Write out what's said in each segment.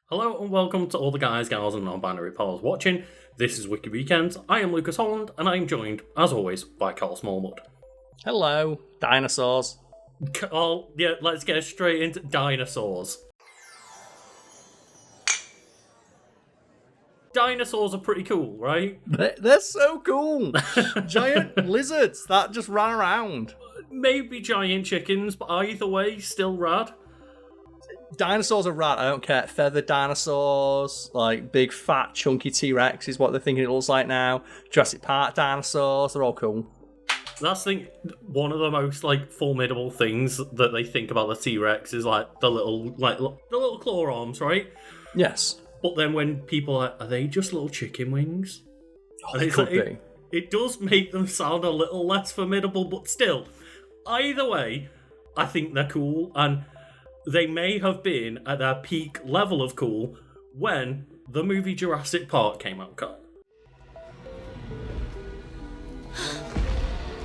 Hello and welcome to all the guys, gals and non-binary pals watching. This is Wiki Weekends. I am Lucas Holland and I am joined, as always, by Karl Smallwood. Hello, dinosaurs. Karl, yeah, let's get straight into dinosaurs. Dinosaurs are pretty cool, right? They're so cool. Giant lizards that just ran around. Maybe giant chickens, but either way, still rad. Dinosaurs are rad, I don't care. Feathered dinosaurs, like big, fat, chunky T-Rex is what they're thinking it looks like now. Jurassic Park dinosaurs, they're all cool. That's one of the most formidable things that they think about the T-Rex is the little claw arms, right? Yes. But then when people are they just little chicken wings? Oh, they could be. It does make them sound a little less formidable, but still, either way, I think they're cool, and they may have been at their peak level of cool when the movie Jurassic Park came out, Karl.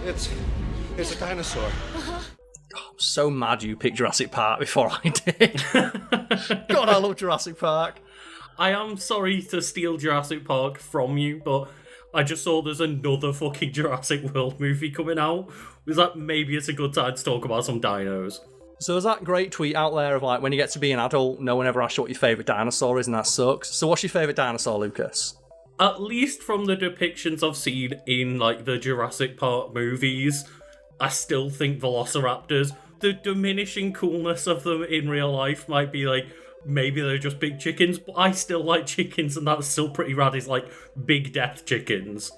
It's a dinosaur. Oh, I'm so mad you picked Jurassic Park before I did. God, I love Jurassic Park. I am sorry to steal Jurassic Park from you, but I just saw there's another fucking Jurassic World movie coming out. Was that maybe it's a good time to talk about some dinos? So there's that great tweet out there of when you get to be an adult, no one ever asks you what your favourite dinosaur is, and that sucks. So what's your favourite dinosaur, Lucas? At least from the depictions I've seen in the Jurassic Park movies, I still think Velociraptors. The diminishing coolness of them in real life might be maybe they're just big chickens, but I still like chickens, and that's still pretty rad. Is big death chickens.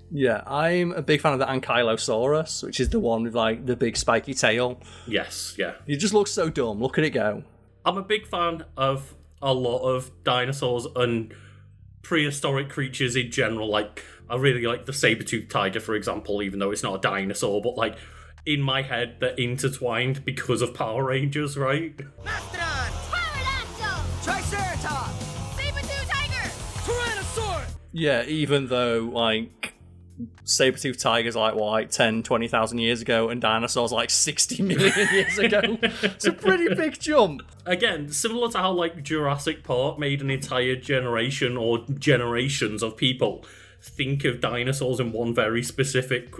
Yeah, I'm a big fan of the Ankylosaurus, which is the one with the big spiky tail. Yes, yeah. It just looks so dumb. Look at it go. I'm a big fan of a lot of dinosaurs and prehistoric creatures in general. I really like the saber-toothed tiger, for example, even though it's not a dinosaur, but in my head, they're intertwined because of Power Rangers, right? Mastodon! Pterodactyl! Triceratops! Saber-tooth tiger! Tyrannosaur! Yeah, even though, saber-toothed tigers 10, 20,000 years ago, and dinosaurs 60 million years ago. It's a pretty big jump. Again, similar to how Jurassic Park made an entire generation or generations of people think of dinosaurs in one very specific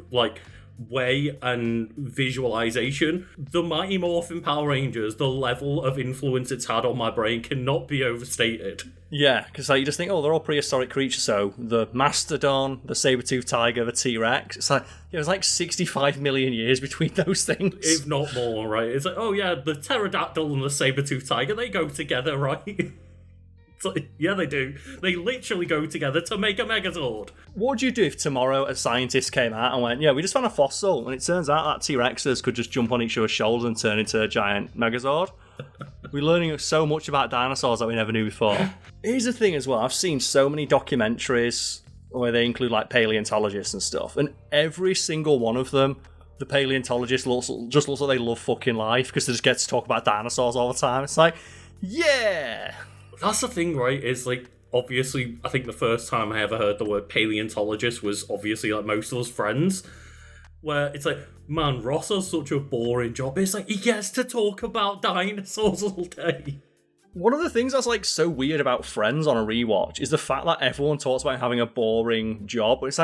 way and visualization. The Mighty Morphin Power Rangers, the level of influence it's had on my brain cannot be overstated. Yeah, because you just think, they're all prehistoric creatures. So the mastodon, the saber-toothed tiger, the T-Rex. It's it was 65 million years between those things, if not more, right? It's the pterodactyl and the saber-toothed tiger, they go together, right? Yeah, they do. They literally go together to make a Megazord. What would you do if tomorrow a scientist came out and went, we just found a fossil, and it turns out that T-Rexes could just jump on each other's shoulders and turn into a giant Megazord? We're learning so much about dinosaurs that we never knew before. Here's the thing as well, I've seen so many documentaries where they include paleontologists and stuff, and every single one of them, the paleontologist just looks like they love fucking life because they just get to talk about dinosaurs all the time. It's yeah! That's the thing, right? Is obviously, I think the first time I ever heard the word paleontologist was obviously most of us friends. Where it's man, Ross has such a boring job. It's he gets to talk about dinosaurs all day. One of the things that's so weird about Friends on a rewatch is the fact that everyone talks about having a boring job. But it's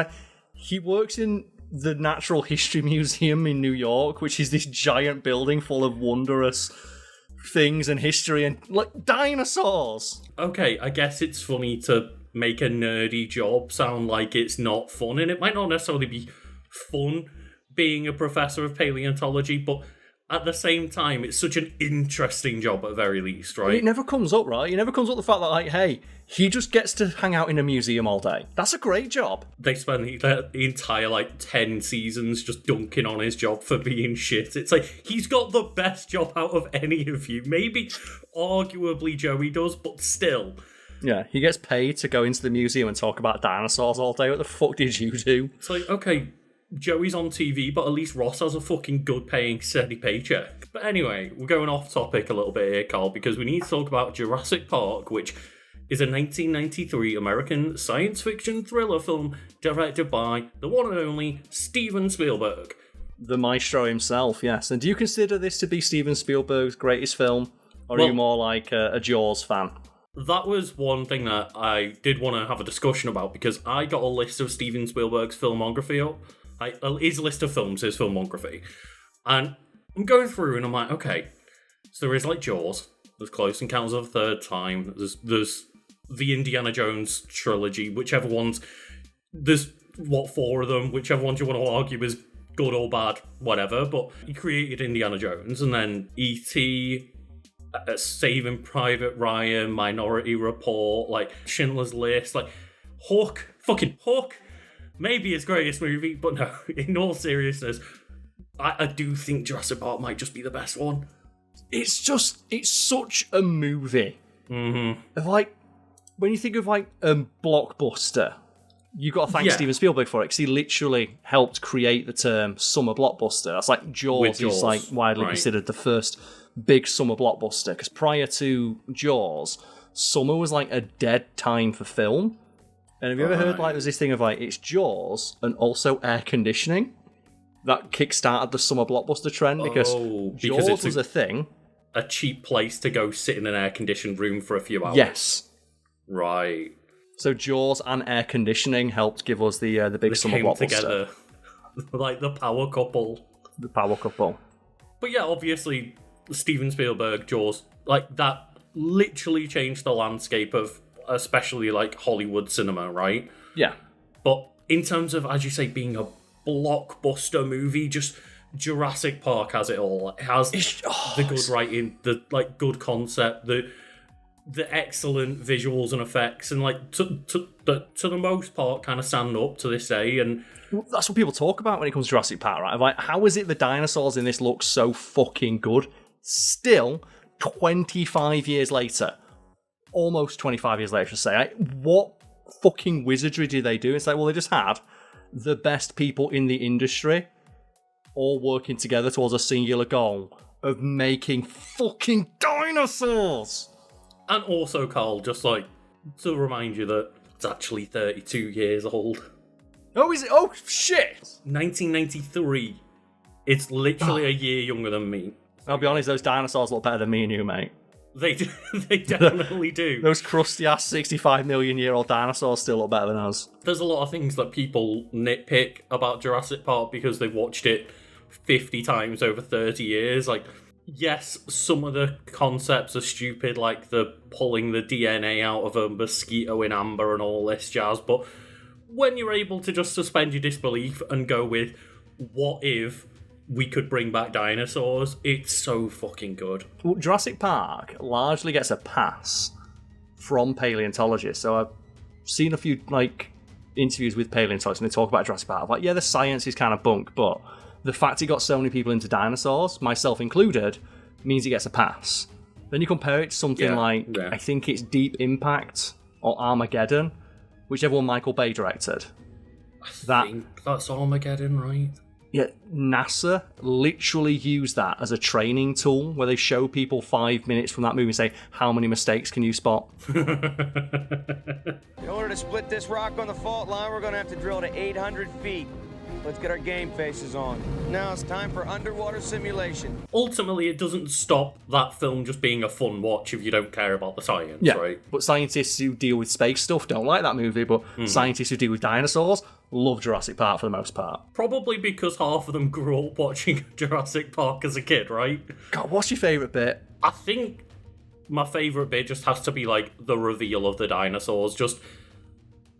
he works in the Natural History Museum in New York, which is this giant building full of wondrous things and history and dinosaurs. Okay, I guess it's funny to make a nerdy job sound like it's not fun, and it might not necessarily be fun being a professor of paleontology, but at the same time, it's such an interesting job at the very least, right? It never comes up, right? It never comes up the fact that, hey, he just gets to hang out in a museum all day. That's a great job. They spend the entire, 10 seasons just dunking on his job for being shit. It's he's got the best job out of any of you. Maybe, arguably, Joey does, but still. Yeah, he gets paid to go into the museum and talk about dinosaurs all day. What the fuck did you do? It's okay, Joey's on TV, but at least Ross has a fucking good paying steady paycheck. But anyway, we're going off topic a little bit here, Karl, because we need to talk about Jurassic Park, which is a 1993 American science fiction thriller film directed by the one and only Steven Spielberg. The maestro himself, yes. And do you consider this to be Steven Spielberg's greatest film? Or are you more like a Jaws fan? That was one thing that I did want to have a discussion about, because I got a list of Steven Spielberg's filmography up. His list of films, his filmography. And I'm going through and I'm like, okay, so there is like Jaws, there's Close Encounters of the Third Time, there's the Indiana Jones trilogy, whichever ones, there's 4 of them, whichever ones you want to argue is good or bad, whatever, but he created Indiana Jones, and then E.T., Saving Private Ryan, Minority Report, like Schindler's List, like fucking Hook, maybe his greatest movie, but no, in all seriousness, I do think Jurassic Park might just be the best one. It's such a movie. Mm-hmm. Like, when you think of like a blockbuster, you've got to thank Steven Spielberg for it, because he literally helped create the term summer blockbuster. That's like Jaws is like widely considered the first big summer blockbuster, because prior to Jaws, summer was like a dead time for film. And have you ever heard like there's this thing of like it's Jaws and also air conditioning that kickstarted the summer blockbuster trend, because Jaws was a thing. A cheap place to go sit in an air-conditioned room for a few hours. Yes. Right. So Jaws and air conditioning helped give us the big summer blockbuster. Together. Like the power couple. The power couple. But yeah, obviously, Steven Spielberg, Jaws, like that literally changed the landscape of especially like Hollywood cinema, right? Yeah. But in terms of, as you say, being a blockbuster movie, just Jurassic Park has it all. It has the good writing, the like good concept, the excellent visuals and effects, and like to the most part kind of stand up to this day. And that's what people talk about when it comes to Jurassic Park, right? Like, how is it the dinosaurs in this look so fucking good? Still, 25 years later, almost 25 years later, I should say, what fucking wizardry do they do? It's like, well, they just had the best people in the industry all working together towards a singular goal of making fucking dinosaurs. And also, Karl, just like to remind you that it's actually 32 years old. Oh, is it? Oh, shit! 1993. It's literally a year younger than me. I'll be honest, those dinosaurs look better than me and you, mate. They do, they definitely do. Those crusty-ass 65 million year old dinosaurs still look better than us. There's a lot of things that people nitpick about Jurassic Park because they've watched it 50 times over 30 years. Like, yes, some of the concepts are stupid, like the pulling the DNA out of a mosquito in amber and all this jazz, but when you're able to just suspend your disbelief and go with, what if we could bring back dinosaurs, it's so fucking good. Well, Jurassic Park largely gets a pass from paleontologists. So I've seen a few like interviews with paleontologists and they talk about Jurassic Park. Like, yeah, the science is kind of bunk, but the fact it got so many people into dinosaurs, myself included, means it gets a pass. Then you compare it to something I think it's Deep Impact or Armageddon, whichever one Michael Bay directed. I think that's Armageddon, right? Yeah, NASA literally used that as a training tool where they show people 5 minutes from that movie and say, how many mistakes can you spot? In order to split this rock on the fault line, we're going to have to drill to 800 feet. Let's get our game faces on. Now it's time for underwater simulation. Ultimately, it doesn't stop that film just being a fun watch if you don't care about the science, right? But scientists who deal with space stuff don't like that movie, but scientists who deal with dinosaurs love Jurassic Park for the most part. Probably because half of them grew up watching Jurassic Park as a kid, right? God, what's your favourite bit? I think my favourite bit just has to be like the reveal of the dinosaurs. Just,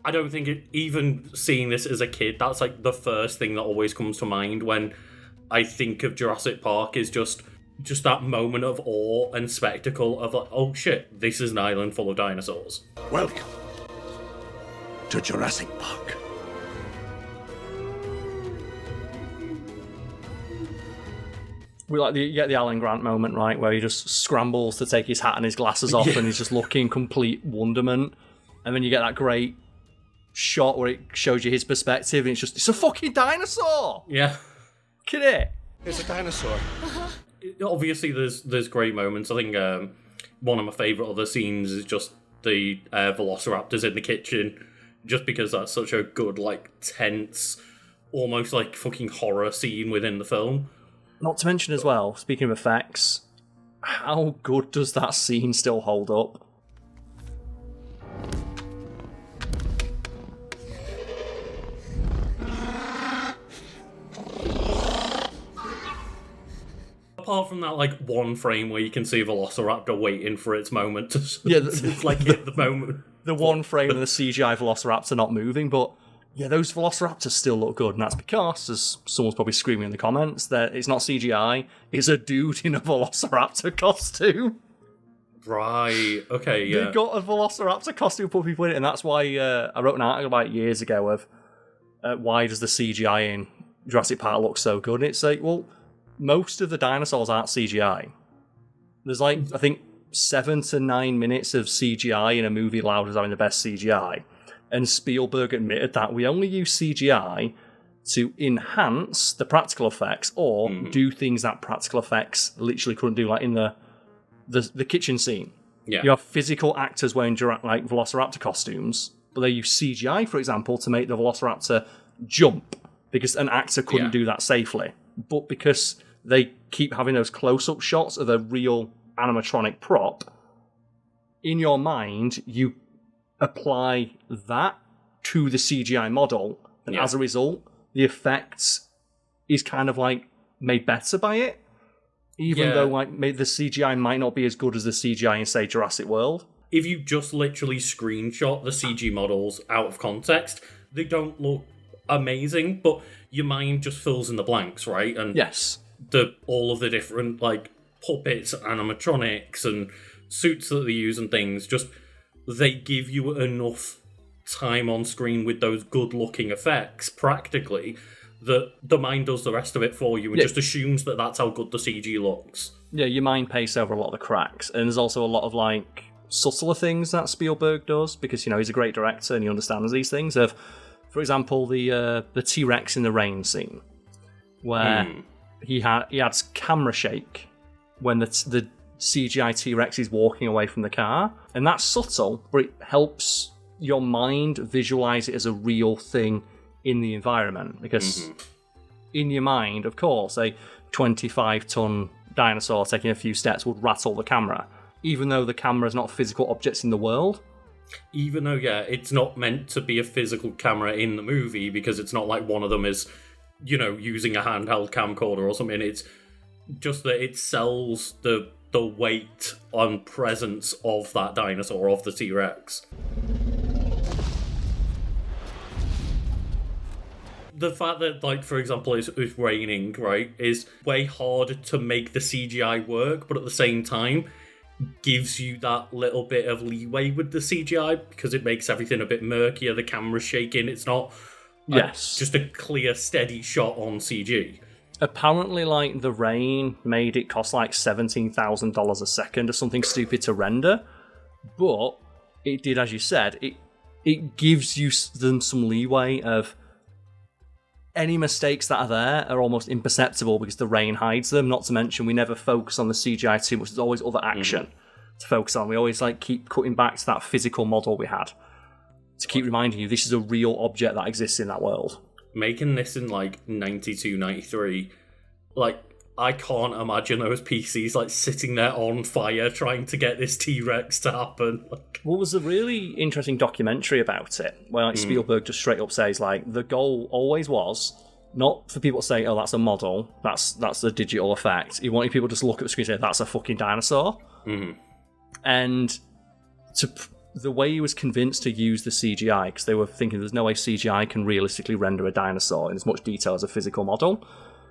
I don't think even seeing this as a kid, that's like the first thing that always comes to mind when I think of Jurassic Park, is just that moment of awe and spectacle of like, oh shit, this is an island full of dinosaurs. Welcome to Jurassic Park. You get the Alan Grant moment, right, where he just scrambles to take his hat and his glasses off and he's just looking complete wonderment. And then you get that great shot where it shows you his perspective and it's a fucking dinosaur! Yeah. Look at it! It's a dinosaur. Obviously, there's great moments. I think one of my favourite other scenes is just the velociraptors in the kitchen, just because that's such a good, like, tense, almost like fucking horror scene within the film. Not to mention as well, speaking of effects, how good does that scene still hold up? Apart from that, like, one frame where you can see a velociraptor waiting for its moment to Yeah, like hit the moment. The one frame of the CGI velociraptor not moving, but yeah, those velociraptors still look good, and that's because, as someone's probably screaming in the comments, that it's not CGI, it's a dude in a velociraptor costume. Right, okay, yeah. They got a velociraptor costume, put people in it, and that's why I wrote an article about it years ago of why does the CGI in Jurassic Park look so good? And it's like, well, most of the dinosaurs aren't CGI. There's like, I think, 7 to 9 minutes of CGI in a movie allowed as having the best CGI. And Spielberg admitted that we only use CGI to enhance the practical effects or do things that practical effects literally couldn't do, like in the kitchen scene. Yeah. You have physical actors wearing like velociraptor costumes, but they use CGI, for example, to make the velociraptor jump because an actor couldn't do that safely. But because they keep having those close-up shots of a real animatronic prop, in your mind, you apply that to the CGI model, and as a result, the effects is kind of like made better by it, even though like the CGI might not be as good as the CGI in, say, Jurassic World. If you just literally screenshot the CG models out of context, they don't look amazing, but your mind just fills in the blanks, right? And yes, all of the different like puppets, animatronics, and suits that they use and things, just they give you enough time on screen with those good-looking effects, practically, that the mind does the rest of it for you and just assumes that that's how good the CG looks. Yeah, your mind paces over a lot of the cracks, and there's also a lot of like subtler things that Spielberg does because, you know, he's a great director and he understands these things. Of, for example, the T-Rex in the rain scene, where he adds camera shake when the CGI T-Rex is walking away from the car, and that's subtle, but it helps your mind visualize it as a real thing in the environment, because in your mind, of course, a 25-ton dinosaur taking a few steps would rattle the camera, even though the camera is not physical objects in the world. Even though, it's not meant to be a physical camera in the movie, because it's not like one of them is, you know, using a handheld camcorder or something. It's just that it sells the weight and presence of that dinosaur, of the T-Rex. The fact that, like, for example, it's raining, right, is way harder to make the CGI work, but at the same time gives you that little bit of leeway with the CGI because it makes everything a bit murkier, the camera's shaking, it's not just a clear, steady shot on CG. Apparently, like, the rain made it cost like $17,000 a second or something stupid to render, but it did, as you said, it gives you them some leeway of any mistakes that are there are almost imperceptible because the rain hides them. Not to mention, we never focus on the CGI too much. There's always other action to focus on. We always like keep cutting back to that physical model we had to keep reminding you this is a real object that exists in that world. Making this in like 92, 93, like I can't imagine those PCs like sitting there on fire trying to get this T-Rex to happen. Well, there's a really interesting documentary about it where like, Spielberg just straight up says like the goal always was not for people to say, oh, that's a model, that's a digital effect. He wanted people to just look at the screen and say, that's a fucking dinosaur. And the way he was convinced to use the CGI, because they were thinking there's no way CGI can realistically render a dinosaur in as much detail as a physical model.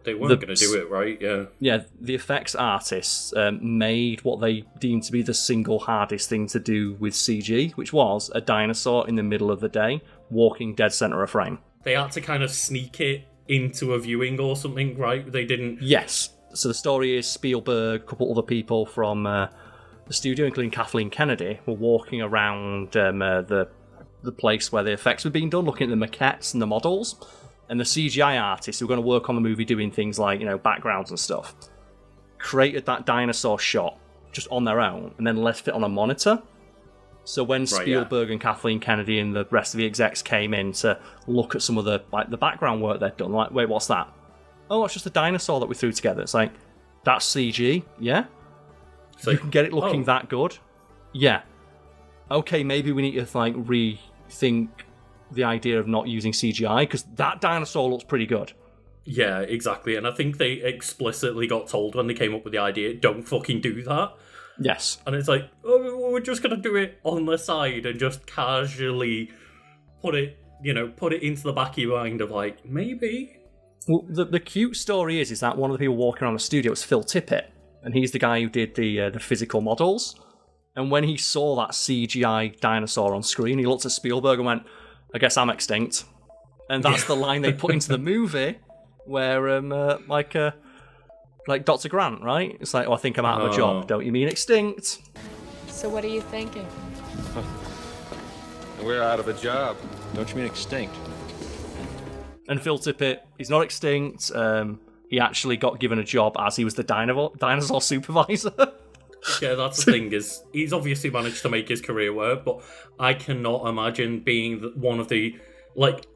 They weren't going to do it, right? Yeah, the effects artists made what they deemed to be the single hardest thing to do with CG, which was a dinosaur in the middle of the day walking dead center of frame. They had to kind of sneak it into a viewing or something, right? They didn't... Yes. So the story is Spielberg, a couple other people from the studio, including Kathleen Kennedy, were walking around the place where the effects were being done, looking at the maquettes and the models. And the CGI artists who were going to work on the movie doing things like, you know, backgrounds and stuff, created that dinosaur shot just on their own and then left it on a monitor. So when Spielberg and Kathleen Kennedy and the rest of the execs came in to look at some of the background work they'd done, like, wait, what's that? Oh, it's just a dinosaur that we threw together. It's like, that's CG, yeah? So you can get it looking that good? Yeah. Okay, maybe we need to rethink the idea of not using CGI, because that dinosaur looks pretty good. Yeah, exactly. And I think they explicitly got told when they came up with the idea, don't fucking do that. Yes. And it's like, oh, we're just going to do it on the side and just casually put it into the back of your mind of like, maybe. Well, the cute story is that one of the people walking around the studio was Phil Tippett, and he's the guy who did the physical models. And when he saw that CGI dinosaur on screen, he looked at Spielberg and went, I guess I'm extinct. And that's the line they put into the movie, where like Dr. Grant, right? It's like, I think I'm out of a job. Don't you mean extinct? So what are you thinking? We're out of a job. Don't you mean extinct? And Phil Tippett, he's not extinct. He actually got given a job as he was the dinosaur supervisor. Yeah, that's the thing, is he's obviously managed to make his career work, but I cannot imagine being one of the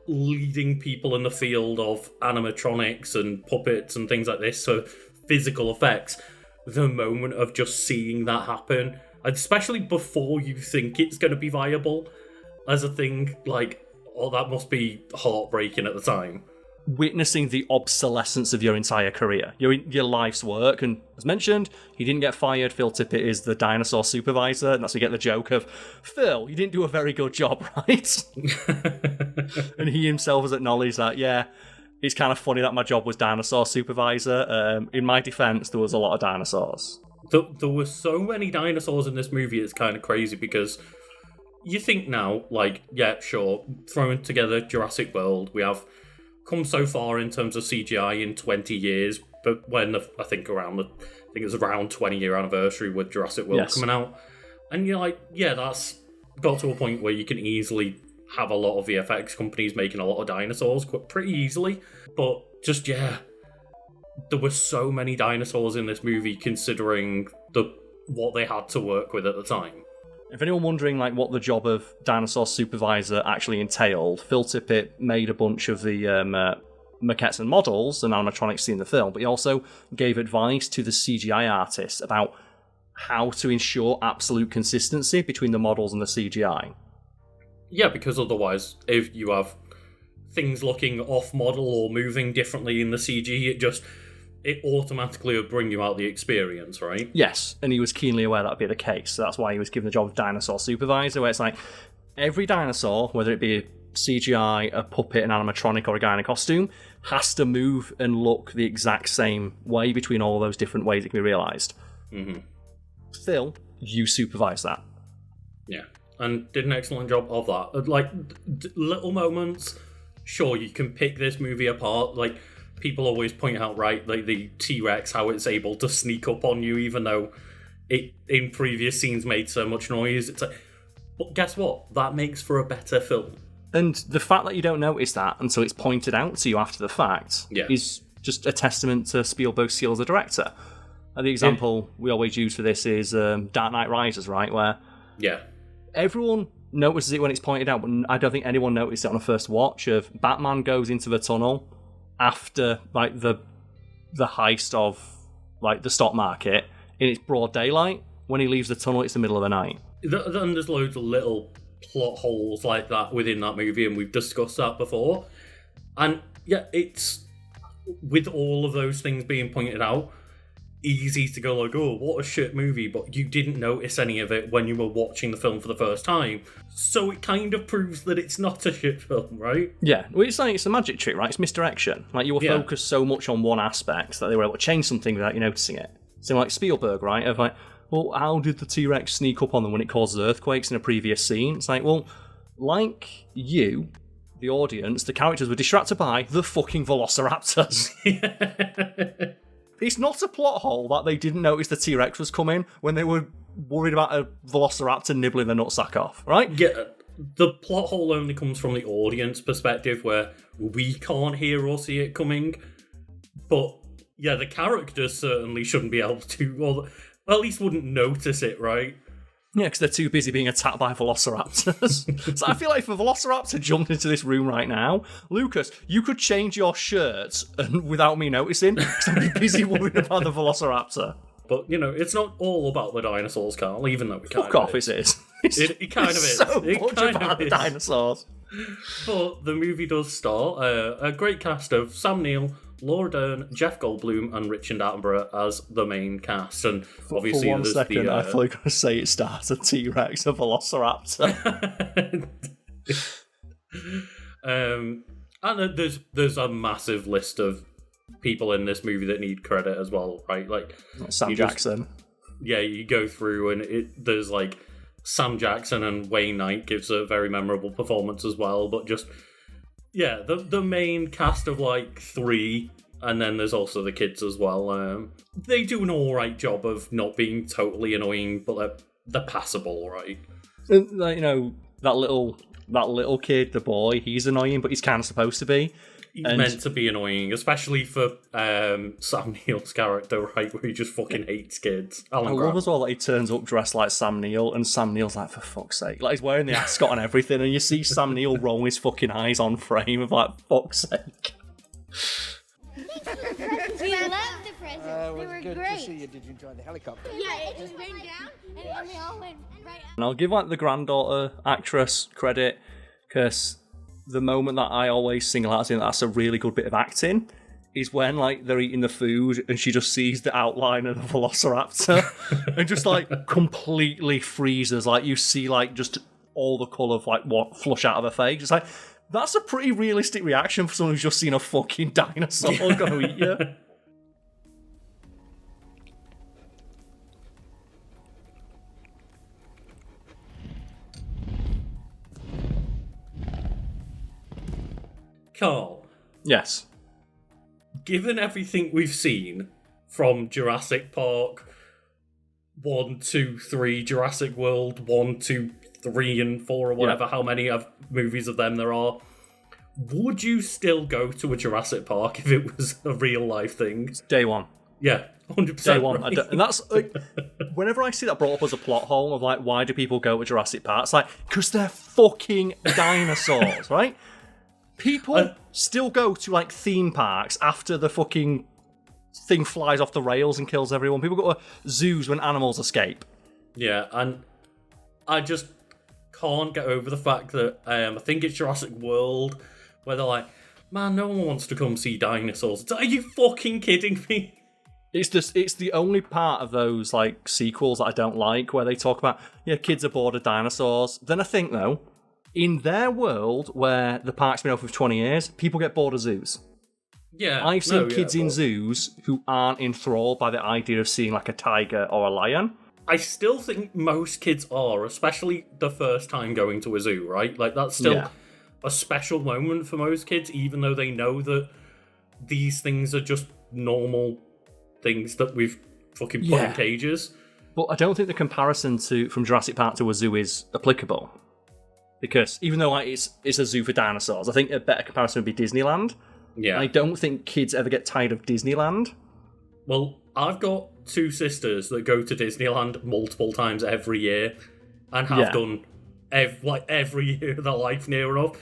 leading people in the field of animatronics and puppets and things like this, so physical effects, the moment of just seeing that happen, especially before you think it's going to be viable as a thing, that must be heartbreaking at the time. Witnessing the obsolescence of your entire career, your life's work. And as mentioned, he didn't get fired. Phil Tippett is the dinosaur supervisor, and that's where you get the joke of, Phil, you didn't do a very good job, right? And he himself has acknowledged that, yeah, it's kind of funny that my job was dinosaur supervisor. In my defense, there was a lot of dinosaurs. There were so many dinosaurs in this movie, it's kind of crazy, because you think now, yeah, sure, throwing together Jurassic World, we have come so far in terms of CGI in 20 years, but when I think it was around 20-year anniversary with Jurassic World coming out, and you're like, yeah, that's got to a point where you can easily have a lot of VFX companies making a lot of dinosaurs pretty easily, but just, yeah, there were so many dinosaurs in this movie considering what they had to work with at the time. If anyone wondering what the job of dinosaur supervisor actually entailed, Phil Tippett made a bunch of the maquettes and models and animatronics seen in the film, but he also gave advice to the CGI artists about how to ensure absolute consistency between the models and the CGI. Yeah, because otherwise, if you have things looking off-model or moving differently in the CG, it automatically would bring you out the experience, right? Yes, and he was keenly aware that would be the case. So that's why he was given the job of dinosaur supervisor, where it's like, every dinosaur, whether it be a CGI, a puppet, an animatronic, or a guy in a costume, has to move and look the exact same way between all those different ways it can be realised. Mm-hmm. Phil, you supervise that. Yeah, and did an excellent job of that. Little moments, sure, you can pick this movie apart, people always point out, right, the T-Rex, how it's able to sneak up on you, even though it, in previous scenes, made so much noise. It's but guess what? That makes for a better film. And the fact that you don't notice that until it's pointed out to you after the fact is just a testament to Spielberg's skill as a director. And the example we always use for this is Dark Knight Rises, right, where everyone notices it when it's pointed out, but I don't think anyone noticed it on a first watch of Batman goes into the tunnel after the heist of the stock market in its broad daylight. When he leaves the tunnel, it's the middle of the night. And there's loads of little plot holes like that within that movie, and we've discussed that before. And yeah, it's, with all of those things being pointed out, easy to go oh, what a shit movie, but you didn't notice any of it when you were watching the film for the first time. So it kind of proves that it's not a shit film, right? Yeah, well, it's a magic trick, right? It's misdirection. You were focused so much on one aspect that they were able to change something without you noticing it. So Spielberg, right? Of well, how did the T-Rex sneak up on them when it causes earthquakes in a previous scene? It's you, the audience, the characters were distracted by the fucking velociraptors. It's not a plot hole that they didn't notice the T-Rex was coming when they were worried about a velociraptor nibbling their nutsack off, right? Yeah, the plot hole only comes from the audience perspective, where we can't hear or see it coming. But yeah, the characters certainly shouldn't be able to, or at least wouldn't notice it, right? Yeah, because they're too busy being attacked by velociraptors. So I feel like if a velociraptor jumped into this room right now, Lucas, you could change your shirt without me noticing, because I'd be busy worrying about the velociraptor. But, it's not all about the dinosaurs, Karl, even though it kind Fuck of off, is. it is. It kind of is. So It much kind about of the is. dinosaurs. But the movie does star a great cast of Sam Neill, Laura Dern, Jeff Goldblum, and Richard Attenborough as the main cast. And obviously, For one there's second, the, I thought you were going to say it stars a T-Rex, a velociraptor. And there's a massive list of people in this movie that need credit as well, right? Like Sam Jackson. You go through and there's like Sam Jackson and Wayne Knight gives a very memorable performance as well, but just the main cast of like 3, and then there's also the kids as well. They do an alright job of not being totally annoying, but they're passable, right? And, that little kid, the boy, he's annoying, but he's kind of supposed to be. He's meant to be annoying, especially for Sam Neill's character, right, where he just fucking hates kids. I love as well that he turns up dressed like Sam Neill, and Sam Neill's like, for fuck's sake. Like, he's wearing the ascot and everything, and you see Sam Neill roll his fucking eyes on frame of like, fuck's sake. We loved the presents. They were good great. to see you. Did you enjoy the helicopter? Yeah, it just rained down, and we all went right up. And I'll give like the granddaughter actress credit, because the moment that I always single out as that's a really good bit of acting is when like they're eating the food and she just sees the outline of the velociraptor and just like completely freezes. Like you see like just all the colour of like what flush out of her face. It's like, that's a pretty realistic reaction for someone who's just seen a fucking dinosaur gonna eat you. Karl, Yes. given everything we've seen from Jurassic Park 1, 2, 3, Jurassic World 1, 2, 3, and 4, or whatever, how many of movies of them there are, would you still go to a Jurassic Park if it was a real life thing? Day one. Yeah, 100%. Day one. Right? And that's like, whenever I see that brought up as a plot hole of like, why do people go to Jurassic Park? It's like, because they're fucking dinosaurs, right? People still go to like theme parks after the fucking thing flies off the rails and kills everyone. People go to zoos when animals escape. Yeah, and I just can't get over the fact that I think it's Jurassic World where they're like, man, no one wants to come see dinosaurs. Are you fucking kidding me? It's the only part of those like sequels that I don't like where they talk about, kids are bored of dinosaurs. Then I think though, in their world where the park's been open for 20 years, people get bored of zoos. Yeah, I've seen kids in zoos who aren't enthralled by the idea of seeing like a tiger or a lion. I still think most kids are, especially the first time going to a zoo, right? Like, that's still a special moment for most kids, even though they know that these things are just normal things that we've fucking put in cages. But I don't think the comparison from Jurassic Park to a zoo is applicable. Because even though like, it's a zoo for dinosaurs, I think a better comparison would be Disneyland. Yeah. I don't think kids ever get tired of Disneyland. Well, I've got 2 sisters that go to Disneyland multiple times every year and have done every year of their life near enough.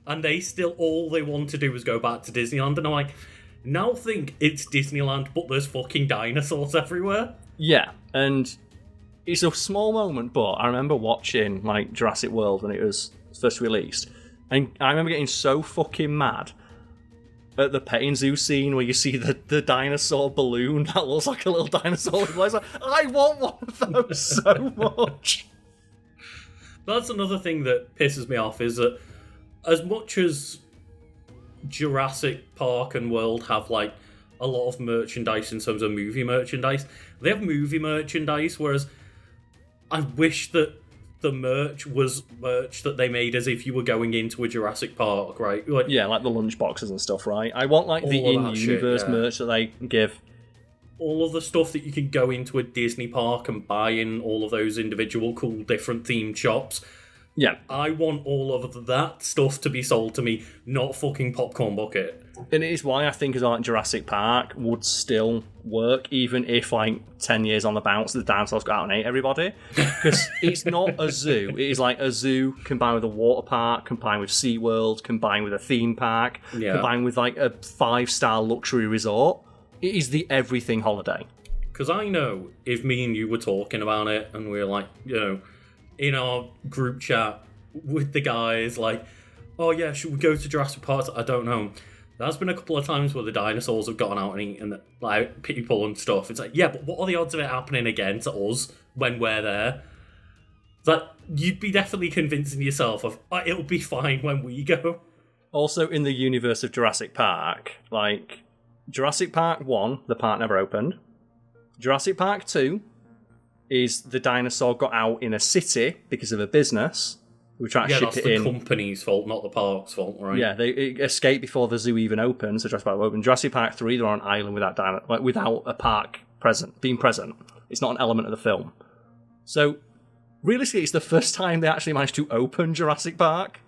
And they still, all they want to do is go back to Disneyland. And I'm like, now think it's Disneyland, but there's fucking dinosaurs everywhere. Yeah, and it's a small moment, but I remember watching like Jurassic World when it was first released, and I remember getting so fucking mad at the petting zoo scene where you see the dinosaur balloon that looks like a little dinosaur with legs. Like, I want one of those so much. That's another thing that pisses me off, is that as much as Jurassic Park and World have like a lot of merchandise in terms of movie merchandise, they have movie merchandise, whereas I wish that the merch was merch that they made as if you were going into a Jurassic Park, right? Like, yeah, like the lunch boxes and stuff, right? I want like the in-universe merch that they give. All of the stuff that you can go into a Disney park and buy in all of those individual cool different themed shops. Yeah. I want all of that stuff to be sold to me, not fucking Popcorn Bucket. And it is why I think as like Jurassic Park would still work, even if like 10 years on the bounce the dinosaurs got out and ate everybody. Because it's not a zoo. It is like a zoo combined with a water park, combined with SeaWorld, combined with a theme park, combined with like a 5-star luxury resort. It is the everything holiday. Because I know if me and you were talking about it and we were like, you know, in our group chat with the guys, like, oh yeah, should we go to Jurassic Park? I don't know. There's been a couple of times where the dinosaurs have gone out and eaten like people and stuff. It's like, yeah, but what are the odds of it happening again to us when we're there? It's like, you'd be definitely convincing yourself of, oh, it'll be fine when we go. Also, in the universe of Jurassic Park, like, Jurassic Park 1, the park never opened. Jurassic Park 2 is the dinosaur got out in a city because of a business. We try to ship it in. Yeah, that's the company's fault, not the park's fault, right? Yeah, they escaped before the zoo even opened, so Jurassic Park opened. Jurassic Park 3, they're on an island without a park being present. It's not an element of the film. So, realistically, it's the first time they actually managed to open Jurassic Park.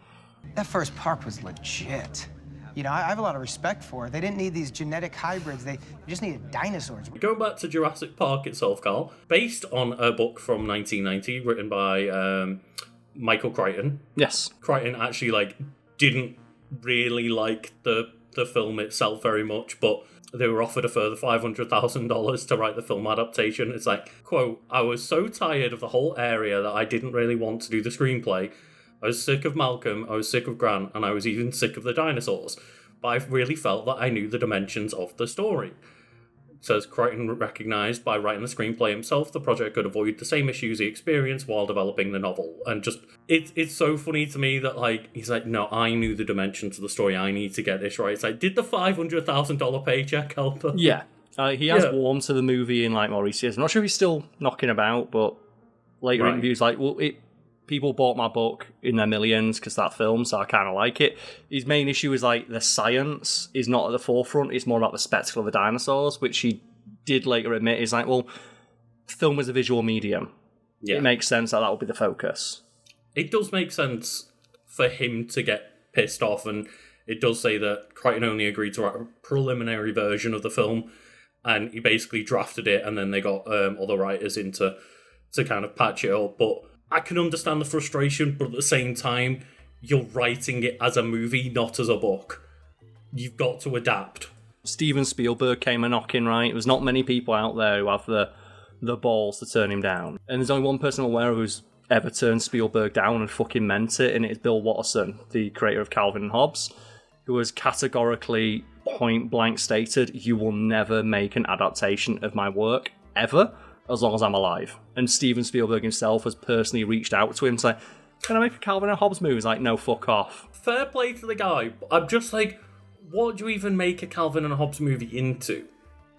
That first park was legit. You know, I have a lot of respect for it. They didn't need these genetic hybrids. They just needed dinosaurs. Going back to Jurassic Park itself, Karl, based on a book from 1990 written by Michael Crichton. Yes. Crichton actually didn't really like the film itself very much, but they were offered a further $500,000 to write the film adaptation. It's like, quote, I was so tired of the whole area that I didn't really want to do the screenplay. I was sick of Malcolm, I was sick of Grant, and I was even sick of the dinosaurs. But I really felt that I knew the dimensions of the story. It says Crichton recognised by writing the screenplay himself, the project could avoid the same issues he experienced while developing the novel. And just, it's so funny to me that, he's like, no, I knew the dimensions of the story, I need to get this right. It's like, did the $500,000 paycheck help her? Yeah. He has warmed to the movie in, more recent years. I'm not sure if he's still knocking about, but later interviews, people bought my book in their millions because that film, so I kind of like it. His main issue is the science is not at the forefront. It's more about the spectacle of the dinosaurs, which he did later admit is film is a visual medium. Yeah. It makes sense that would be the focus. It does make sense for him to get pissed off, and it does say that Crichton only agreed to write a preliminary version of the film, and he basically drafted it, and then they got other writers in to kind of patch it up, but I can understand the frustration, but at the same time, you're writing it as a movie, not as a book. You've got to adapt. Steven Spielberg came a knocking, right? There's not many people out there who have the balls to turn him down. And there's only one person I'm aware of who's ever turned Spielberg down and fucking meant it, and it's Bill Watterson, the creator of Calvin and Hobbes, who has categorically, point-blank stated, you will never make an adaptation of my work, ever, as long as I'm alive. And Steven Spielberg himself has personally reached out to him to say, can I make a Calvin and Hobbes movie? He's like, no, fuck off. Fair play to the guy. I'm just like, what do you even make a Calvin and Hobbes movie into?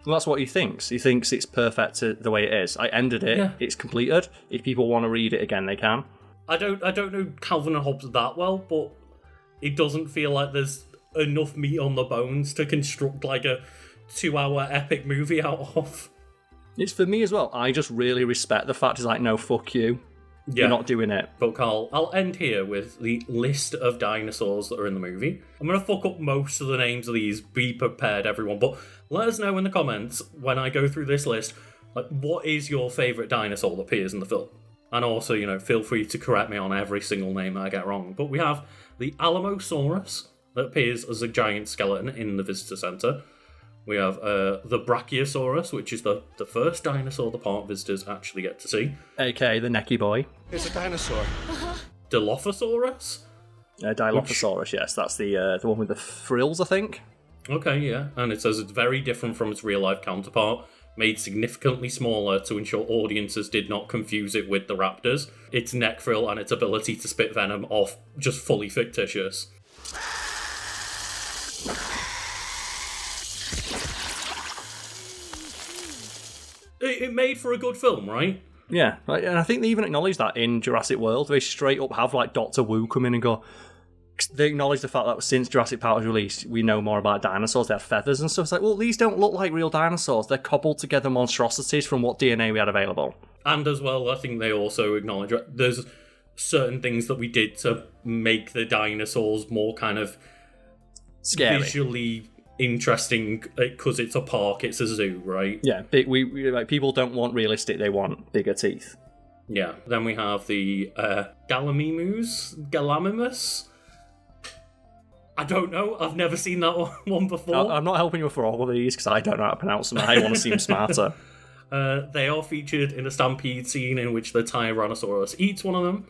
Well, that's what he thinks. He thinks it's perfect the way it is. I ended it. It's completed. If people want to read it again, they can. I don't know Calvin and Hobbes that well, but it doesn't feel like there's enough meat on the bones to construct a 2-hour epic movie out of. It's for me as well. I just really respect the fact he's like, no, fuck you. Yeah. You're not doing it. But Karl, I'll end here with the list of dinosaurs that are in the movie. I'm going to fuck up most of the names of these. Be prepared, everyone. But let us know in the comments when I go through this list, what is your favourite dinosaur that appears in the film? And also, feel free to correct me on every single name that I get wrong. But we have the Alamosaurus that appears as a giant skeleton in the visitor centre. We have the Brachiosaurus, which is the first dinosaur the park visitors actually get to see. A.k.a. the Necky Boy. It's a dinosaur. Dilophosaurus? Dilophosaurus, yes. That's the one with the frills, I think. Okay, yeah. And it says it's very different from its real-life counterpart, made significantly smaller to ensure audiences did not confuse it with the raptors. Its neck frill and its ability to spit venom are just fully fictitious. It made for a good film, right? Yeah, and I think they even acknowledge that in Jurassic World. They straight up have Dr. Wu come in and go. They acknowledge the fact that since Jurassic Park was released, we know more about dinosaurs. They have feathers and stuff. It's like, well, these don't look like real dinosaurs. They're cobbled together monstrosities from what DNA we had available. And as well, I think they also acknowledge there's certain things that we did to make the dinosaurs more kind of scary, visually interesting because it's a park, it's a zoo, right? Yeah, we like people don't want realistic; they want bigger teeth. Yeah. Then we have the Gallimimus. I don't know. I've never seen that one before. I'm not helping you for all of these because I don't know how to pronounce them. I want to seem smarter. They are featured in a stampede scene in which the Tyrannosaurus eats one of them.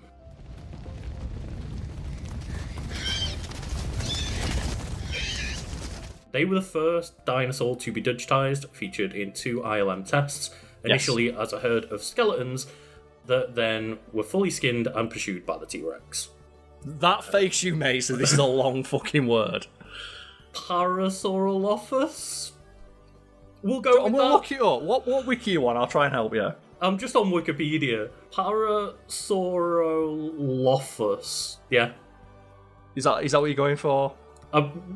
They were the first dinosaur to be digitized, featured in 2 ILM tests, initially as a herd of skeletons that then were fully skinned and pursued by the T-Rex. That face you made, so this is a long fucking word. Parasaurolophus? We'll go with that. Look it up. What wiki you want? I'll try and help you. I'm just on Wikipedia. Parasaurolophus. Yeah. Is that what you're going for?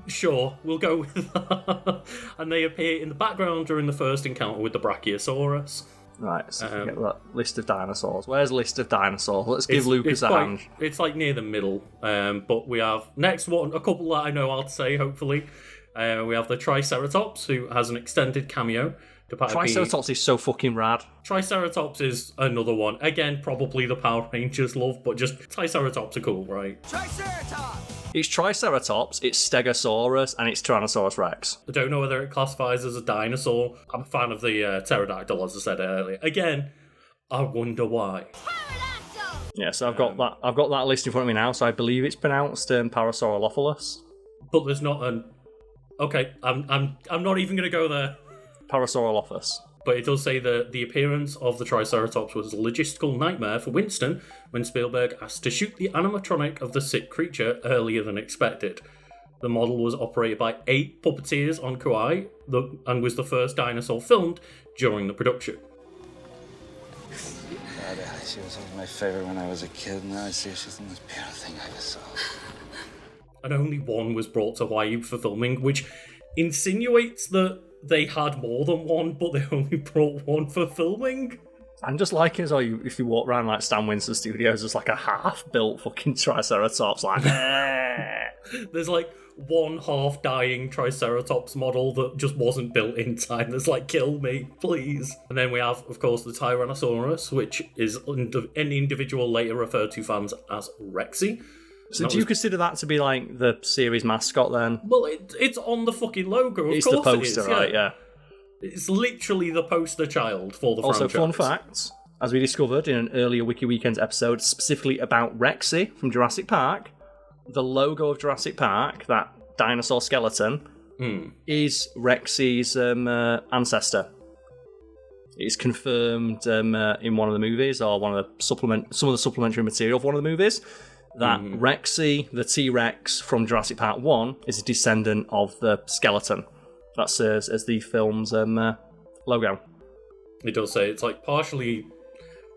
Sure, we'll go with that. And they appear in the background during the first encounter with the Brachiosaurus. Right, so get that list of dinosaurs. Where's list of dinosaurs? Let's give Lucas a hand. It's like near the middle. But we have next one, a couple that I know how to say, hopefully. We have the Triceratops, who has an extended cameo. Triceratops is so fucking rad. Triceratops is another one. Again, probably the Power Rangers love, but just Triceratops are cool, right? Triceratops! It's Triceratops, it's Stegosaurus, and it's Tyrannosaurus Rex. I don't know whether it classifies as a dinosaur. I'm a fan of the pterodactyl, as I said earlier. Again, I wonder why. Yeah, so I've got that list in front of me now, so I believe it's pronounced Parasaurolophilus. But there's not an... Okay, I'm not even going to go there. Parasaurolophus. But it does say that the appearance of the Triceratops was a logistical nightmare for Winston when Spielberg asked to shoot the animatronic of the sick creature earlier than expected. The model was operated by 8 puppeteers on Kauai and was the first dinosaur filmed during the production. God, she was my favorite when I was a kid. Now I see she's the most beautiful thing I ever saw. And only one was brought to Hawaii for filming, which insinuates that they had more than one, but they only brought one for filming. I'm just liking as if you walk around like Stan Winston Studios, there's like a half-built fucking Triceratops, like. There's like one half-dying Triceratops model that just wasn't built in time. There's like, kill me, please. And then we have, of course, the Tyrannosaurus, which is an individual later referred to fans as Rexy. So do you consider that to be like the series mascot then? Well, it's on the fucking logo, of course it's the poster, it is, right, yeah. It's literally the poster child for the franchise. Also, fun fact, as we discovered in an earlier Wiki Weekends episode, specifically about Rexy from Jurassic Park, the logo of Jurassic Park, that dinosaur skeleton, is Rexy's ancestor. It's confirmed in one of the movies, or some of the supplementary material of one of the movies, that Rexy, the T-Rex from Jurassic Park 1, is a descendant of the skeleton that serves as the film's logo. It does say it's like partially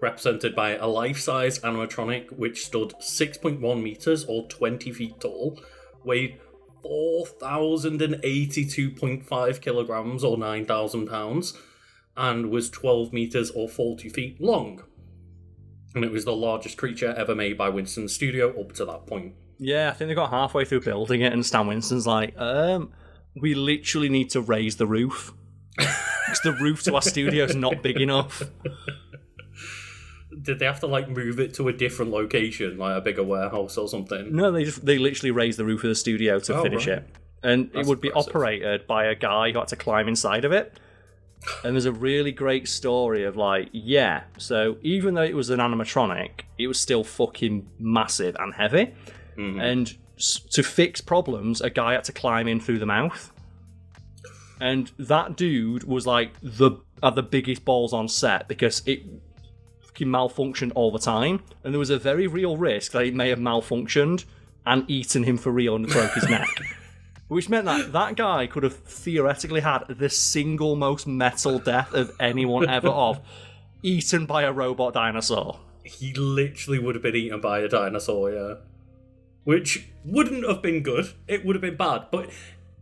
represented by a life-size animatronic which stood 6.1 meters or 20 feet tall, weighed 4,082.5 kilograms or 9,000 pounds, and was 12 meters or 40 feet long. And it was the largest creature ever made by Winston's studio up to that point. Yeah, I think they got halfway through building it, and Stan Winston's like, we literally need to raise the roof. Because the roof to our studio is not big enough. Did they have to like move it to a different location, like a bigger warehouse or something? No, they literally raised the roof of the studio to finish it. And it would be operated by a guy who had to climb inside of it. And there's a really great story of like, so even though it was an animatronic, it was still fucking massive and heavy. And to fix problems, a guy had to climb in through the mouth. And that dude was like had the biggest balls on set because it fucking malfunctioned all the time. And there was a very real risk that it may have malfunctioned and eaten him for real and broke his neck. Which meant that guy could have theoretically had the single most metal death of anyone ever of, eaten by a robot dinosaur. He literally would have been eaten by a dinosaur, yeah. Which wouldn't have been good. It would have been bad. But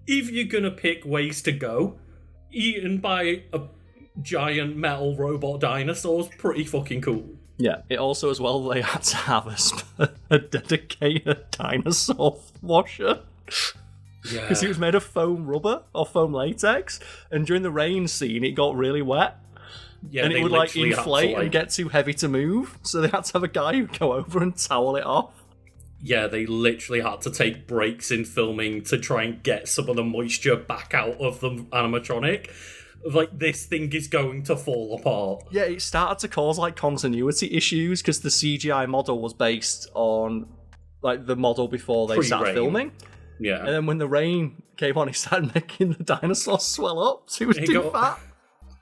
if you're going to pick ways to go, eaten by a giant metal robot dinosaur is pretty fucking cool. Yeah, it also as well, they had to have a dedicated dinosaur washer. Because it was made of foam rubber or foam latex, and during the rain scene, it got really wet. Yeah, and it would like inflate and get too heavy to move, so they had to have a guy who'd go over and towel it off. Yeah, they literally had to take breaks in filming to try and get some of the moisture back out of the animatronic. Like, this thing is going to fall apart. Yeah, it started to cause like continuity issues because the CGI model was based on like the model before they started filming. Yeah. And then when the rain came on, it started making the dinosaurs swell up. So it was too fat.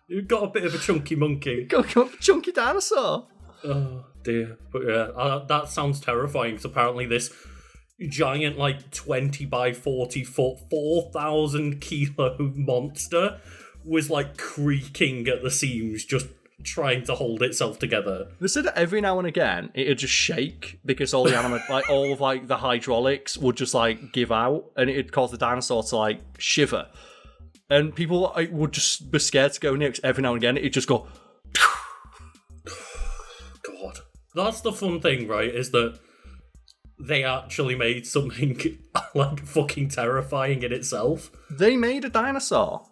It got a bit of a chunky monkey. Got a chunky dinosaur. Oh, dear. But yeah, that sounds terrifying, because apparently this giant, like, 20 by 40 foot, 4,000 kilo monster was, like, creaking at the seams, just trying to hold itself together. They said that every now and again it'd just shake because all the all of like the hydraulics would just like give out, and it'd cause the dinosaur to like shiver. And people would just be scared to go near, because every now and again it'd just go. God, that's the fun thing, right? Is that they actually made something like fucking terrifying in itself. They made a dinosaur.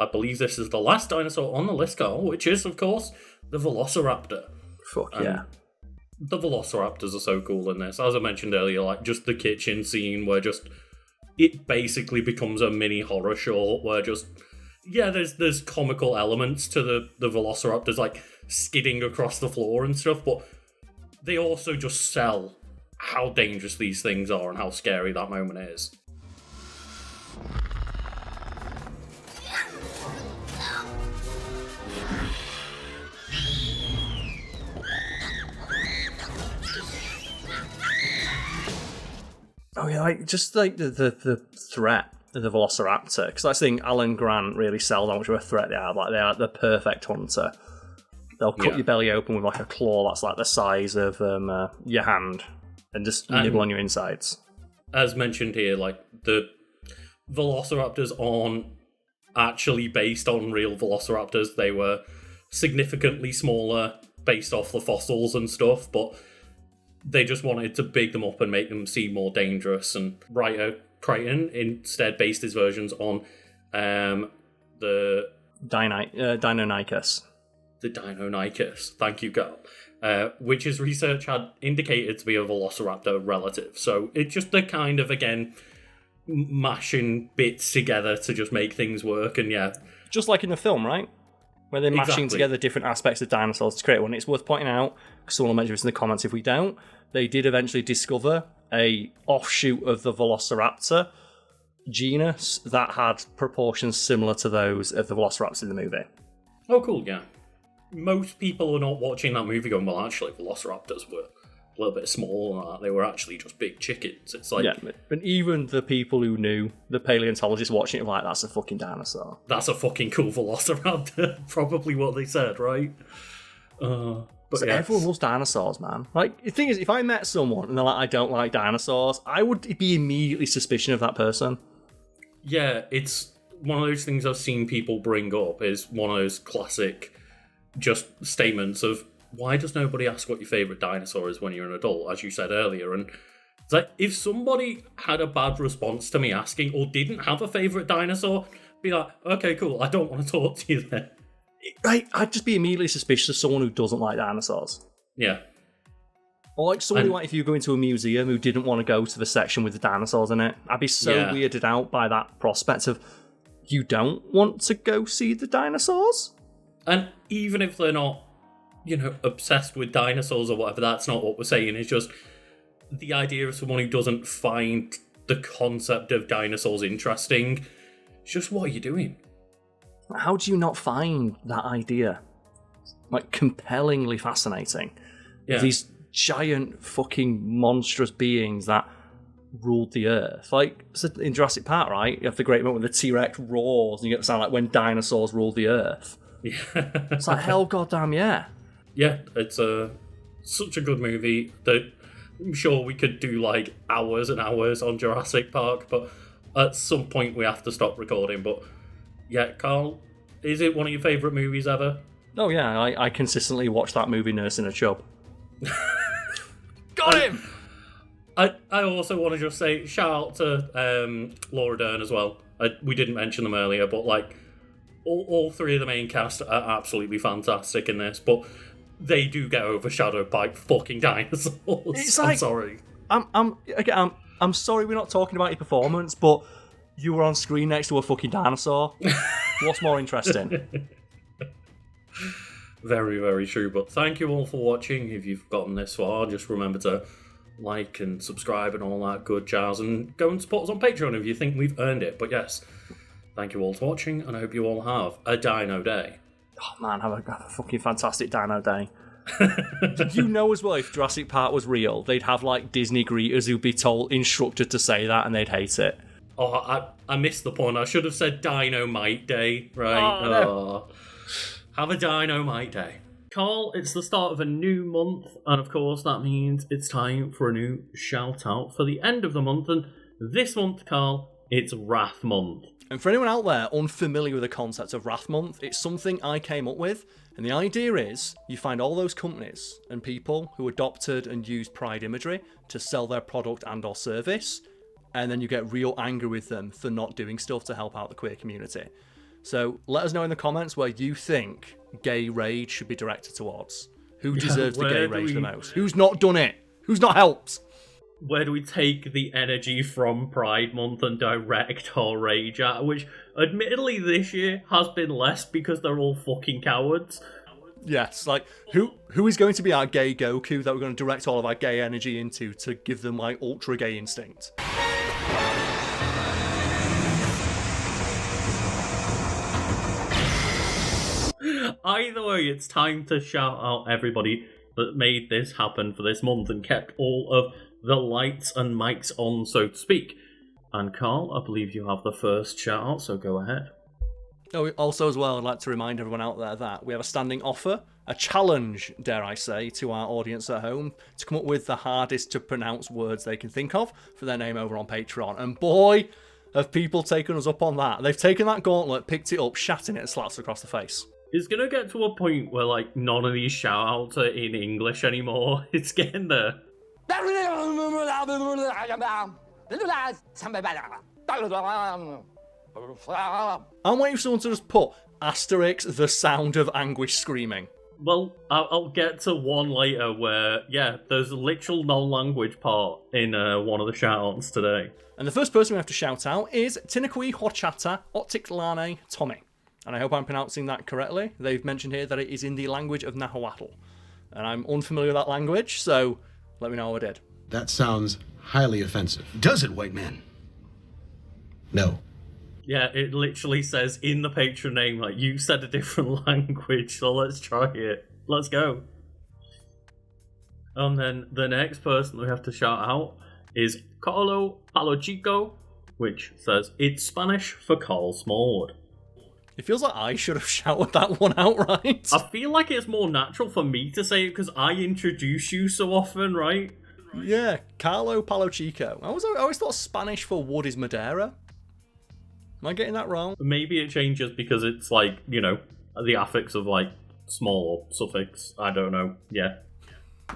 I believe this is the last dinosaur on the list, Karl, which is, of course, the Velociraptor. Fuck yeah. The Velociraptors are so cool in this. As I mentioned earlier, like, just the kitchen scene where just... It basically becomes a mini horror short where just... Yeah, there's comical elements to the Velociraptors, like, skidding across the floor and stuff, but they also just sell how dangerous these things are and how scary that moment is. Oh yeah, like just like the threat of the Velociraptor, because that's the thing Alan Grant really sells how much of a threat they are. Like, they are the perfect hunter. They'll cut your belly open with like a claw that's like the size of your hand, and just nibble on your insides. As mentioned here, like, the Velociraptors aren't actually based on real Velociraptors. They were significantly smaller based off the fossils and stuff, but they just wanted to big them up and make them seem more dangerous. And writer Crichton instead based his versions on the Deinonychus. The Deinonychus. Thank you, Karl. Which his research had indicated to be a Velociraptor relative. So it's just the kind of, again, mashing bits together to just make things work. And yeah, just like in the film, right? Where they're mashing together different aspects of dinosaurs to create one. It's worth pointing out, because someone will mention this in the comments if we don't, they did eventually discover a offshoot of the Velociraptor genus that had proportions similar to those of the Velociraptors in the movie. Oh, cool, yeah. Most people are not watching that movie going, well, actually, Velociraptors were a little bit smaller than that. They were actually just big chickens. It's like... Yeah, but even the people who knew, the paleontologists watching it were like, that's a fucking dinosaur. That's a fucking cool Velociraptor. Probably what they said, right? But yeah, everyone loves dinosaurs, man. Like, the thing is, if I met someone and they're like, I don't like dinosaurs, I would be immediately suspicious of that person. Yeah, it's one of those things I've seen people bring up, is one of those classic just statements of, why does nobody ask what your favourite dinosaur is when you're an adult, as you said earlier? And it's like, if somebody had a bad response to me asking, or didn't have a favourite dinosaur, be like, okay, cool, I don't want to talk to you then. Right, I'd just be immediately suspicious of someone who doesn't like dinosaurs. Yeah. Or like someone who, like, if you go into a museum who didn't want to go to the section with the dinosaurs in it, I'd be so weirded out by that prospect of, you don't want to go see the dinosaurs? And even if they're not, you know, obsessed with dinosaurs or whatever, that's not what we're saying. It's just the idea of someone who doesn't find the concept of dinosaurs interesting. It's just, what are you doing? How do you not find that idea, like, compellingly fascinating? Yeah. These giant fucking monstrous beings that ruled the earth. Like, so in Jurassic Park, right, you have the great moment where the T-Rex roars and you get the sound like when dinosaurs ruled the earth. Yeah. It's like, hell goddamn yeah. Yeah, it's such a good movie that I'm sure we could do like hours and hours on Jurassic Park, but at some point we have to stop recording. But yeah, Karl, is it one of your favourite movies ever? Oh yeah, I consistently watch that movie nursing a chub. Got him! I also want to just say shout out to Laura Dern as well. We didn't mention them earlier, but like all three of the main cast are absolutely fantastic in this, but they do get overshadowed by fucking dinosaurs. It's like, I'm sorry. I'm sorry we're not talking about your performance, but you were on screen next to a fucking dinosaur. What's more interesting? Very, very true. But thank you all for watching. If you've gotten this far, just remember to like and subscribe and all that good jazz, and go and support us on Patreon if you think we've earned it. But yes, thank you all for watching, and I hope you all have a dino day. Oh man, have a fucking fantastic dino day. Did you know as well, if Jurassic Park was real, they'd have like Disney greeters who'd be instructed to say that, and they'd hate it. Oh, I missed the point. I should have said Dynamite Day, right? Oh, no. Have a Dynamite Day. Karl, it's the start of a new month, and of course that means it's time for a new shout-out for the end of the month, and this month, Karl, it's Wrath Month. And for anyone out there unfamiliar with the concept of Wrath Month, it's something I came up with, and the idea is you find all those companies and people who adopted and used Pride imagery to sell their product and or service, and then you get real angry with them for not doing stuff to help out the queer community. So let us know in the comments where you think gay rage should be directed towards. Who deserves the gay rage the most? Who's not done it? Who's not helped? Where do we take the energy from Pride Month and direct our rage at? Which, admittedly, this year has been less because they're all fucking cowards. Yes, like, who is going to be our gay Goku that we're going to direct all of our gay energy into to give them, like, ultra gay instinct? Either way, it's time to shout out everybody that made this happen for this month and kept all of the lights and mics on, so to speak. And Karl, I believe you have the first shout out, so go ahead. Oh, also as well, I'd like to remind everyone out there that we have a standing offer, a challenge, dare I say, to our audience at home to come up with the hardest to pronounce words they can think of for their name over on Patreon. And boy, have people taken us up on that. They've taken that gauntlet, picked it up, shat in it, and slaps across the face. It's gonna get to a point where, like, none of these shout outs are in English anymore. It's getting there. I'm waiting for someone to just put asterisk the sound of anguish screaming. Well, I'll get to one later where, yeah, there's a literal non-language part in one of the shout-outs today. And the first person we have to shout out is Tinakui Horchata Otiklane Tommy. And I hope I'm pronouncing that correctly. They've mentioned here that it is in the language of Nahuatl. And I'm unfamiliar with that language, so let me know how I did. That sounds highly offensive. Does it, white man? No. Yeah, it literally says in the patron name, like, you said a different language, so let's try it. Let's go. And then the next person we have to shout out is Carlo Palochico, which says, it's Spanish for Karl Smallwood. It feels like I should have shouted that one outright. I feel like it's more natural for me to say it because I introduce you so often, right? Yeah, Carlo Palochico. I always thought Spanish for wood is Madeira. Am I getting that wrong? Maybe it changes because it's like, you know, the affix of like small or suffix. I don't know. Yeah.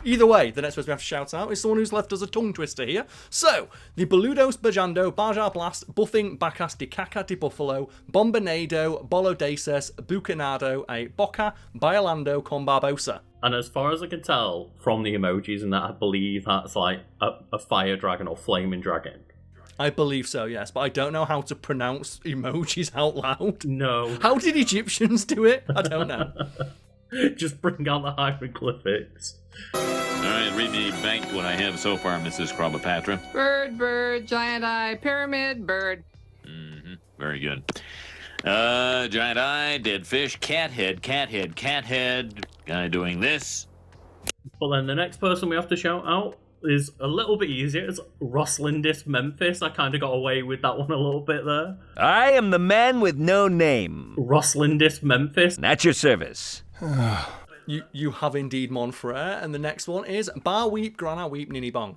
Either way, the next person we have to shout out is someone who's left us a tongue twister here. So, the Boludos Bajando, Baja Blast, Buffing Bacas de Caca de Buffalo, Bombonado, Bolodeses, Bucanado, a Boca, Bailando con Barbosa. And as far as I can tell from the emojis and that, I believe that's like a fire dragon or flaming dragon. I believe so, yes, but I don't know how to pronounce emojis out loud. No. How did Egyptians do it? I don't know. Just bring out the hieroglyphics. Alright, read me back what I have so far, Mrs. Cleopatra. Bird, giant eye, pyramid, bird. Mm-hmm. Very good. Giant eye, dead fish, cat head. Guy doing this. But then the next person we have to shout out is a little bit easier. It's Roslindis Memphis. I kind of got away with that one a little bit there. I am the man with no name. Roslindis Memphis. At your service. You have indeed, mon frere. And the next one is Bar Weep, Grana Weep, Nini Bong.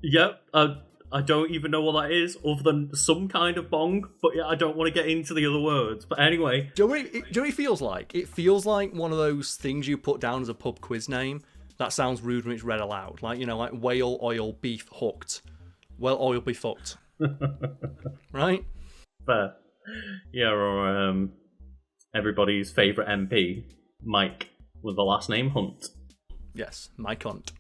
Yep, I I don't even know what that is, other than some kind of bong, but yeah, I don't want to get into the other words. But anyway. Do you know what it feels like? It feels like one of those things you put down as a pub quiz name that sounds rude when it's read aloud. Like, you know, like whale oil beef hooked. Well, oil be fucked. Right? Fair. Yeah, or everybody's favourite MP, Mike, with the last name Hunt. Yes, Mike Hunt.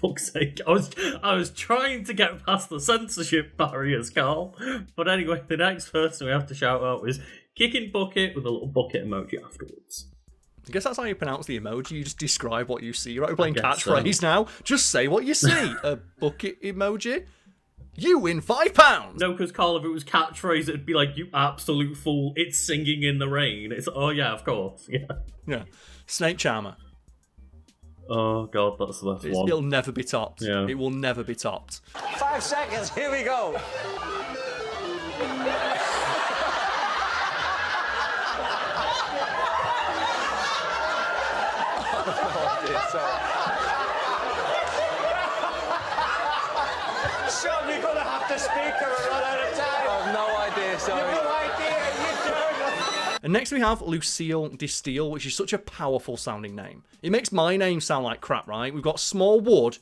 Fuck's sake. I was trying to get past the censorship barriers, Karl. But anyway, the next person we have to shout out is Kicking Bucket with a little bucket emoji afterwards. I guess that's how you pronounce the emoji. You just describe what you see. Right? We're playing catchphrase now. Just say what you see. A bucket emoji. You win £5. No, because Karl, if it was catchphrase, it'd be like, you absolute fool. It's singing in the rain. It's yeah, of course. Yeah. Snake Charmer. Oh god, that's the best one. It'll never be topped. Yeah. It will never be topped. 5 seconds, here we go. Sean, you're going to have to speak or we'll run out of time. I have no idea, sorry. You have no idea, you don't. And next we have Lucille Distill, which is such a powerful sounding name. It makes my name sound like crap, right? We've got Smallwood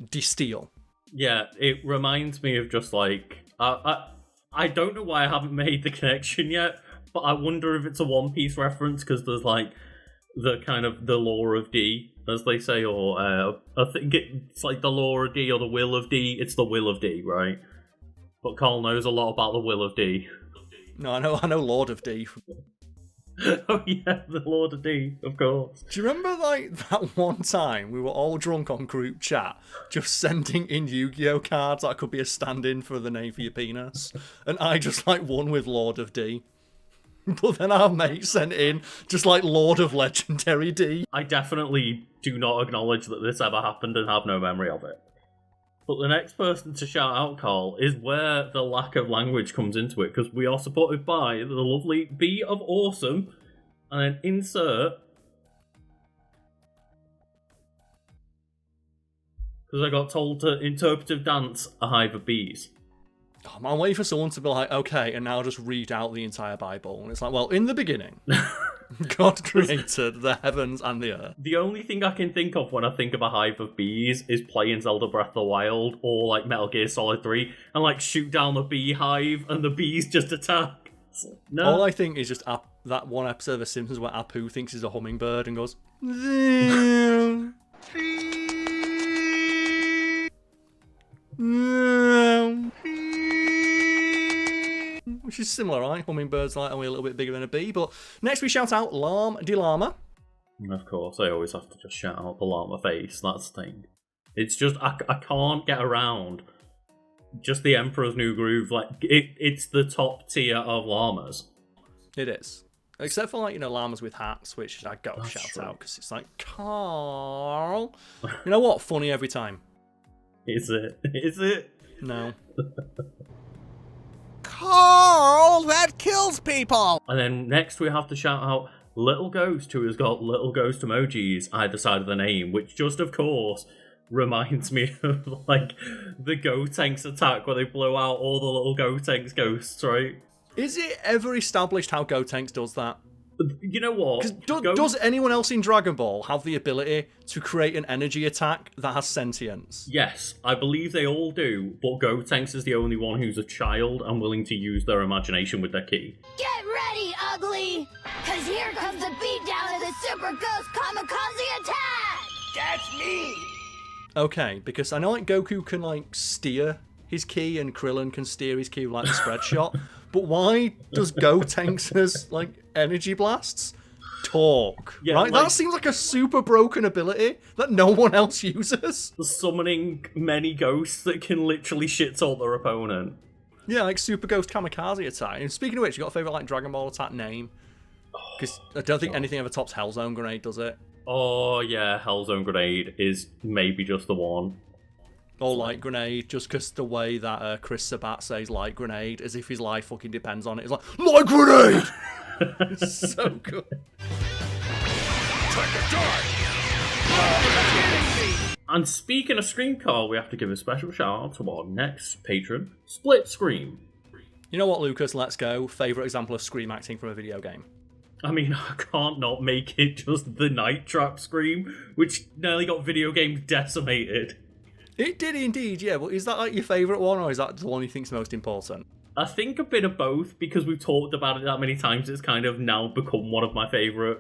Distill. Yeah, it reminds me of just like... I don't know why I haven't made the connection yet, but I wonder if it's a One Piece reference, because there's like the kind of the lore of D, as they say, or I think it's like the lore of D or the will of D. It's the will of D, right? But Karl knows a lot about the will of D. No, I know Lord of D. Oh yeah, the Lord of D, of course. Do you remember like that one time we were all drunk on group chat, just sending in Yu-Gi-Oh cards that could be a stand-in for the name for your penis, and I just like won with Lord of D. But then our mate sent in just like Lord of Legendary D. I definitely do not acknowledge that this ever happened and have no memory of it. But the next person to shout out, Karl, is where the lack of language comes into it, because we are supported by the lovely Bee of Awesome, and then insert... Because I got told to interpretive dance a hive of bees. I'm waiting for someone to be like, okay, and now just read out the entire Bible. And it's like, well, in the beginning, God created the heavens and the earth. The only thing I can think of when I think of a hive of bees is playing Zelda Breath of the Wild or like Metal Gear Solid 3 and like shoot down the beehive and the bees just attack. No. All I think is just that one episode of The Simpsons where Apu thinks he's a hummingbird and goes... Which is similar, right? Hummingbirds like only a little bit bigger than a bee. But next we shout out Lam de Llama. Of course, I always have to just shout out the llama face. That's the thing. It's just I can't get around just the Emperor's New Groove. Like it's the top tier of llamas. It is, except for like llamas with hats, which I gotta shout out because it's like Karl. You know what? Funny every time. Is it? Is it? No. Karl, that kills people! And then next we have to shout out Little Ghost, who has got little ghost emojis either side of the name, which just, of course, reminds me of, like, the Gotenks attack where they blow out all the little Gotenks ghosts, right? Is it ever established how Gotenks does that? You know what? Does anyone else in Dragon Ball have the ability to create an energy attack that has sentience? Yes, I believe they all do, but Gotenks is the only one who's a child and willing to use their imagination with their ki. Get ready, ugly! Cause here comes the beatdown of the Super Ghost Kamikaze attack! That's me! Okay, because I know like Goku can like steer his ki and Krillin can steer his ki with like the spread shot, but why does Gotenks' like energy blasts talk? Yeah, right? like, that seems like a super broken ability that no one else uses. Summoning many ghosts that can literally shit talk their opponent. Yeah, like Super Ghost Kamikaze attack. And speaking of which, you got a favourite like Dragon Ball attack name? Because I don't think anything ever tops Hellzone Grenade, does it? Oh yeah, Hellzone Grenade is maybe just the one. Or Light Grenade, just because the way that Chris Sabat says Light Grenade, as if his life fucking depends on it. It's like, Light Grenade! It's so good. And speaking of Scream, Carl, we have to give a special shout out to our next patron, Split Scream. You know what, Lucas? Let's go. Favourite example of Scream acting from a video game? I mean, I can't not make it just the Night Trap Scream, which nearly got video games decimated. It did indeed, yeah. But is that like your favourite one, or is that the one you think's most important? I think a bit of both, because we've talked about it that many times, it's kind of now become one of my favourite.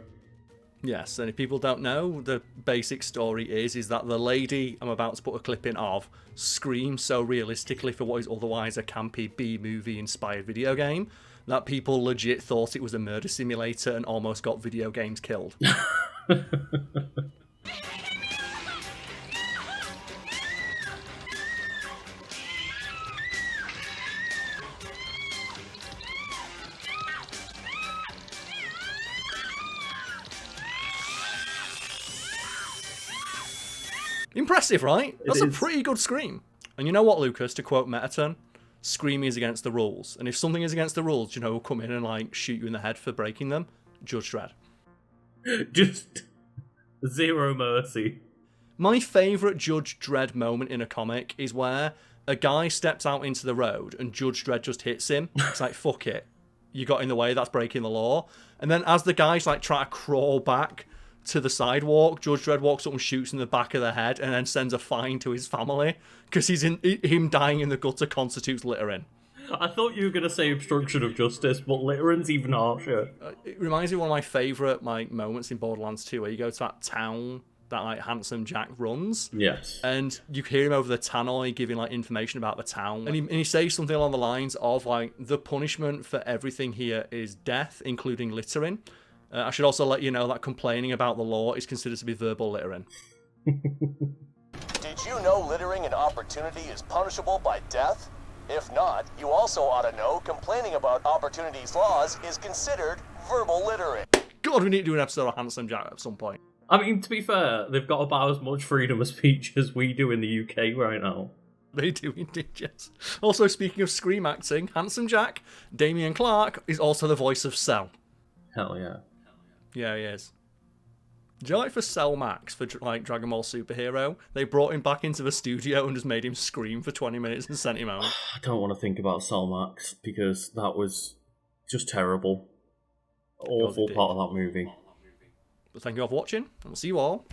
Yes, and if people don't know, the basic story is that the lady I'm about to put a clip in of screams so realistically for what is otherwise a campy B-movie inspired video game that people legit thought it was a murder simulator and almost got video games killed. Impressive, right? That's a pretty good scream. And you know what, Lucas, to quote Metaton, screaming is against the rules. And if something is against the rules, you know, who'll come in and like shoot you in the head for breaking them? Judge Dredd. Just zero mercy. My favourite Judge Dredd moment in a comic is where a guy steps out into the road and Judge Dredd just hits him. It's like, fuck it. You got in the way, that's breaking the law. And then as the guy's like trying to crawl back to the sidewalk, Judge Dredd walks up and shoots in the back of the head and then sends a fine to his family because him dying in the gutter constitutes littering. I thought you were going to say obstruction of justice, but littering's even harsher. It reminds me of one of my favourite like moments in Borderlands 2 where you go to that town that like Handsome Jack runs. Yes. And you hear him over the tannoy giving like information about the town. And he says something along the lines of like, the punishment for everything here is death, including littering. I should also let you know that complaining about the law is considered to be verbal littering. Did you know littering an opportunity is punishable by death? If not, you also ought to know complaining about opportunities laws is considered verbal littering. God, we need to do an episode of Handsome Jack at some point. I mean, to be fair, they've got about as much freedom of speech as we do in the UK right now. They do indeed, yes. Also, speaking of scream acting, Handsome Jack, Damien Clark, is also the voice of Cell. Hell yeah. Yeah, he is. Do you like for Cell Max, for like Dragon Ball Superhero? They brought him back into the studio and just made him scream for 20 minutes and sent him out. I don't want to think about Max because that was just terrible. Awful part of that movie. But thank you all for watching, and we'll see you all